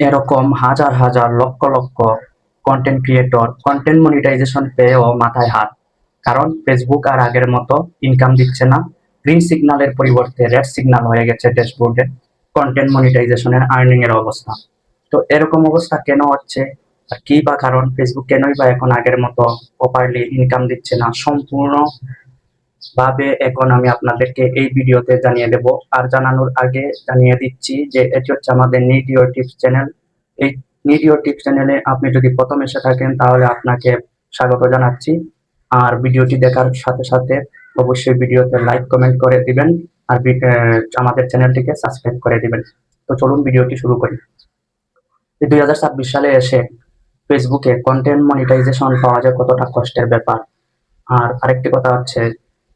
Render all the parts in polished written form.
এরকম হাজার হাজার lakh lakh content creator content monetization পেয়েও মাথায় হাত। কারণ ফেসবুক আর আগের মতো ইনকাম দিচ্ছে না। গ্রিন সিগন্যালের পরিবর্তে রেড সিগন্যাল হয়ে গেছে ড্যাশবোর্ডে কন্টেন্ট মনিটাইজেশনের আর্নিং এর অবস্থা। তো এরকম অবস্থা কেন হচ্ছে, আর কি বা কারণ, ফেসবুক কেনই বা এখন আগের মতো প্রপারলি ইনকাম দিচ্ছে না, সম্পূর্ণ ভাবে এখন আমি আপনাদেরকে এই ভিডিওতে জানিয়ে দেব। আর জানানোর আগে জানিয়ে দিচ্ছি যে এটি হচ্ছে আমাদের নিড ইউর টিপস চ্যানেল। এই নিড ইউর টিপস চ্যানেলে আপনি যদি প্রথম এসে থাকেন তাহলে আপনাকে স্বাগত জানাচ্ছি। আর ভিডিওটি দেখার সাথে সাথে অবশ্যই ভিডিওতে লাইক কমেন্ট করে দিবেন। আর আমাদের চ্যানেলটিকে সাবস্ক্রাইব করে দিবেন। তো চলুন ভিডিওটি শুরু করি। 2026 সালে এসে ফেসবুকে কন্টেন্ট মনিটাইজেশন পাওয়া যায় কতটা কষ্টের ব্যাপার। আর আরেকটি কথা হচ্ছে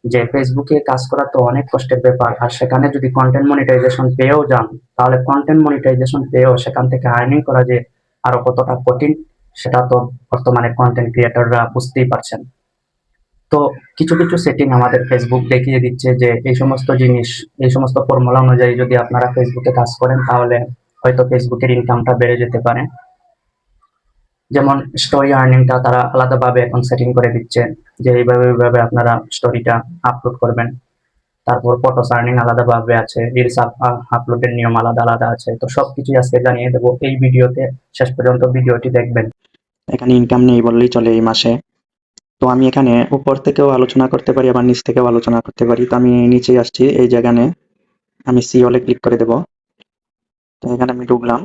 যে ফেসবুকে কাজ করা তো অনেক কষ্টের ব্যাপার, আর সেখানে যদি কন্টেন্ট মনিটাইজেশন পেয়েও যান তাহলে কন্টেন্ট মনিটাইজেশন পেয়েও সেখান থেকে আর্নিং করা যে আরো কতটা কঠিন, সেটা তো বর্তমানে কন্টেন্ট ক্রিয়েটররা বুঝতেই পারছেন। তো কিছু কিছু সেটিং আমাদের ফেসবুক দেখিয়ে দিচ্ছে যে এই সমস্ত জিনিস, এই সমস্ত ফর্মুলা অনুযায়ী যদি আপনারা ফেসবুকে কাজ করেন তাহলে হয়তো ফেসবুকের ইনকামটা বেড়ে যেতে পারে। যেমন স্টোরি আর্নিংটা তারা আলাদাভাবে এখন সেটিং করে দিচ্ছে যে এইভাবে আপনারা স্টোরিটা আপলোড করবেন। তারপর ফটোস আর্নিং আলাদাভাবে আছে, রিলস আপলোডের নিয়ম আলাদা আলাদা আছে। তো সবকিছুই আজকে জানিয়ে দেবো এই ভিডিওতে, শেষ পর্যন্ত ভিডিওটি দেখবেন। এখানে ইনকাম নেই বললেই চলে এই মাসে। তো আমি এখানে উপর থেকেও আলোচনা করতে পারি, আবার নিচ থেকেও আলোচনা করতে পারি। তো আমি নিচে আসছি, এই জায়গানে আমি সি হলে ক্লিক করে দেব। তো এখানে আমি ঢুকলাম।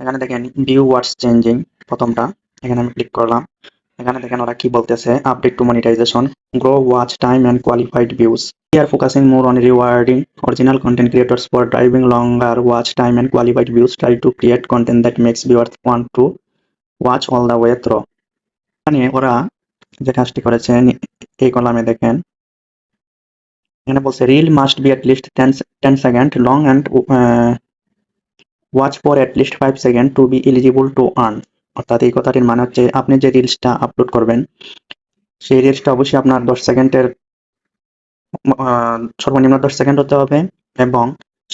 এখানে দেখেন ভিউ হোয়াটস চেঞ্জিং, প্রথমটা এখানে আমি ক্লিক করলাম। এখানে দেখেন ওরা কি বলতেছে, update to monetization, grow watch time and qualified views. We are focusing more on rewarding original content creators for driving longer watch time and qualified views. Try to create content that makes viewers want to watch all the way through. এখানে ওরা যে কাজটি করেছে এই কলামে দেখেন, এখানে বলছে reel must be at least 10 second long and watch for at least 5 second to be eligible to earn. অর্থাৎ এই কথাটির মানে হচ্ছে আপনি যে রিলসটা আপলোড করবেন সেই রিলসটা অবশ্যই আপনার 10 সেকেন্ডের সর্বনিম্ন 10 সেকেন্ড হতে হবে, এবং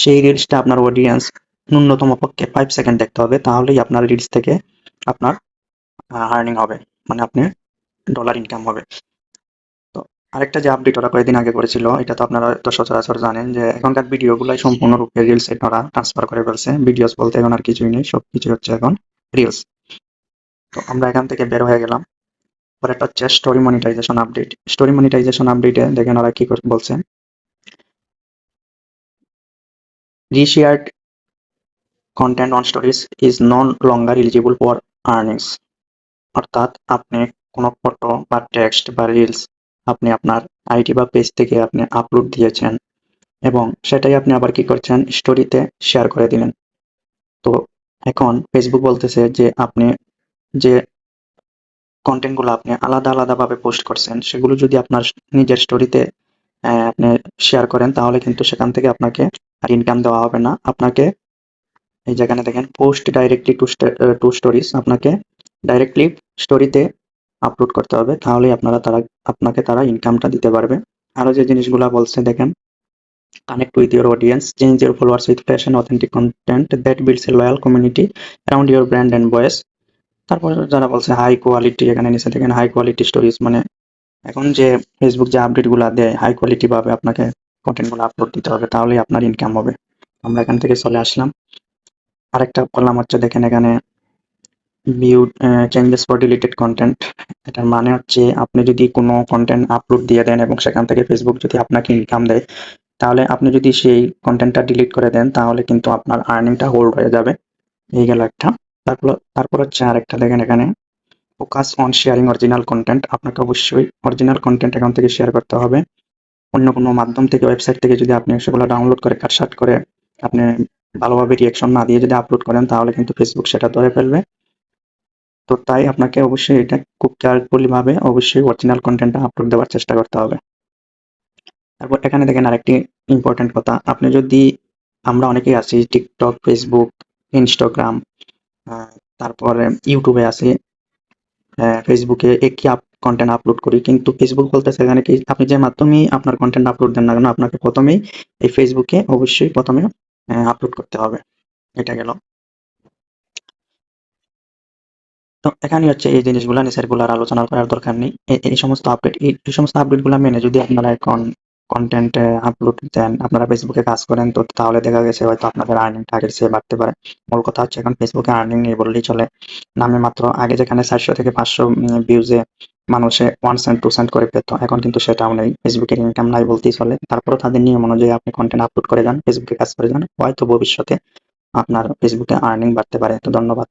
সেই রিলসটা আপনার অডিয়েন্স ন্যূনতম পক্ষে 5 সেকেন্ড দেখতে হবে। তাহলেই আপনার রিলস থেকে আপনার আর্নিং হবে, মানে আপনি ডলার ইনকাম হবে। তো আরেকটা যে আপডেট ওরা কয়েকদিন আগে করেছিল, এটা তো আপনারা তো সচরাচর জানেন যে এখনকার ভিডিওগুলাই সম্পূর্ণরূপে রিলসে ওরা ট্রান্সফার করে ফেলছে। ভিডিওস বলতে এখন আর কিছুই নেই, সবকিছু হচ্ছে এখন রিলস। তো আমরা এখান থেকে বের হয়ে গেলাম। পরেরটা হচ্ছে story monetization update. Story monetization আপডেটে দেখেন ওরা কি বলছে, reshared content on stories is no longer eligible for earnings. অর্থাৎ আপনি কোনো ফটো বা টেক্সট বা রিলস আপনি আপনার আইডি বা পেজ থেকে আপনি আপলোড দিয়েছেন এবং সেটাই আপনি আবার কি করছেন, স্টোরিতে শেয়ার করে দিলেন। তো এখন ফেসবুক বলতেছে যে আপনি যে কন্টেন্টগুলো আপনি আলাদা আলাদাভাবে পোস্ট করছেন সেগুলো যদি আপনার নিজের স্টোরিতে আপনি শেয়ার করেন তাহলে কিন্তু সেখান থেকে আপনাকে আর ইনকাম দেওয়া হবে না। আপনাকে এই যেখানে দেখেন পোস্ট ডাইরেক্টলি টু স্টোরিজ, আপনাকে ডাইরেক্টলি স্টোরিতে আপলোড করতে হবে, তাহলেই আপনাকে তারা ইনকামটা দিতে পারবে। আরো যে জিনিসগুলা বলছে দেখেন, connect with your audience, change your followers with fresh and authentic content that builds a loyal community around your brand and voice. তারপর যারা বলছে হাই কোয়ালিটি, এখানে নিচে দেখেন হাই কোয়ালিটি স্টোরিজ, মানে এখন যে ফেসবুক যে আপডেট গুলা দেয় হাই কোয়ালিটি ভাবে আপনাকে কন্টেন্ট গুলো আপলোড দিতে হবে, তাহলেই আপনার ইনকাম হবে। আমরা এখান থেকে চলে আসলাম। আরেকটা কলাম হচ্ছে দেখেন এখানে view changes for deleted content. এটার মানে হচ্ছে আপনি যদি কোনো কন্টেন্ট আপলোড দিয়ে দেন এবং সেখান থেকে ফেসবুক যদি আপনাকে ইনকাম দেয়, তাহলে আপনি যদি সেই কন্টেন্টটা ডিলিট করে দেন তাহলে কিন্তু আপনার আর্নিংটা হোল্ড হয়ে যাবে। এই গেল একটা। তারপর হচ্ছে আরেকটা দেখেন এখানে focus on sharing original content. আপনাকে অবশ্যই অরিজিনাল কন্টেন্ট এখান থেকে শেয়ার করতে হবে। অন্য কোনো মাধ্যম থেকে, ওয়েবসাইট থেকে যদি আপনি সেগুলো ডাউনলোড করে কাটসাট করে আপনি ভালোভাবে রিঅ্যাকশন না দিয়ে যদি আপলোড করেন তাহলে কিন্তু ফেসবুক সেটা ধরে ফেলবে। তো তাই আপনাকে অবশ্যই এটা খুব কেয়ারফুলি ভাবে অবশ্যই অরিজিনাল কন্টেন্টটা আপলোড দেওয়ার চেষ্টা করতে হবে। তারপর এখানে দেখেন আরেকটি ইম্পর্টেন্ট কথা, আপনি যদি, আমরা অনেকেই আছি টিকটক, ফেসবুক, ইনস্টাগ্রাম, তারপরে ইউটিউবে আছি, ফেসবুকে একই কন্টেন্ট আপলোড করি, কিন্তু ফেসবুক বলতেছে এখানে কি আপনি যে মাধ্যমেই আপনার কন্টেন্ট আপলোড দেন না কেন আপনাকে প্রথমেই এই ফেসবুকে অবশ্যই প্রথমে আপলোড করতে হবে। এটা গেল। তো এখানে হচ্ছে এই জিনিসগুলা নিচের গুলো আর আলোচনা করার দরকার নেই। এই সমস্ত আপডেট এই সমস্ত আপডেটগুলা মেনে যদি আপনারা এখন কন্টেন্ট আপলোড দেন, আপনারা ফেসবুকে কাজ করেন, তো তাহলে দেখা গেছে হয়তো আপনাদের আর্নিংটা আগের চেয়ে বাড়তে পারে। মূল কথা হচ্ছে এখন ফেসবুকে আর্নিং নেই বললেই চলে। নামে মাত্র আগে যেখানে 400 থেকে 500 ভিউজে মানুষে 1 সেন্ট 2 সেন্ট করে পেত, এখন কিন্তু সেটাও নেই। ফেসবুকের ইনকাম নাই বলতেই চলে। তারপরেও তাদের নিয়ম অনুযায়ী আপনি কন্টেন্ট আপলোড করে যান, ফেসবুকে কাজ করে যান, হয়তো ভবিষ্যতে আপনার ফেসবুকে আর্নিং বাড়তে পারে। তো ধন্যবাদ।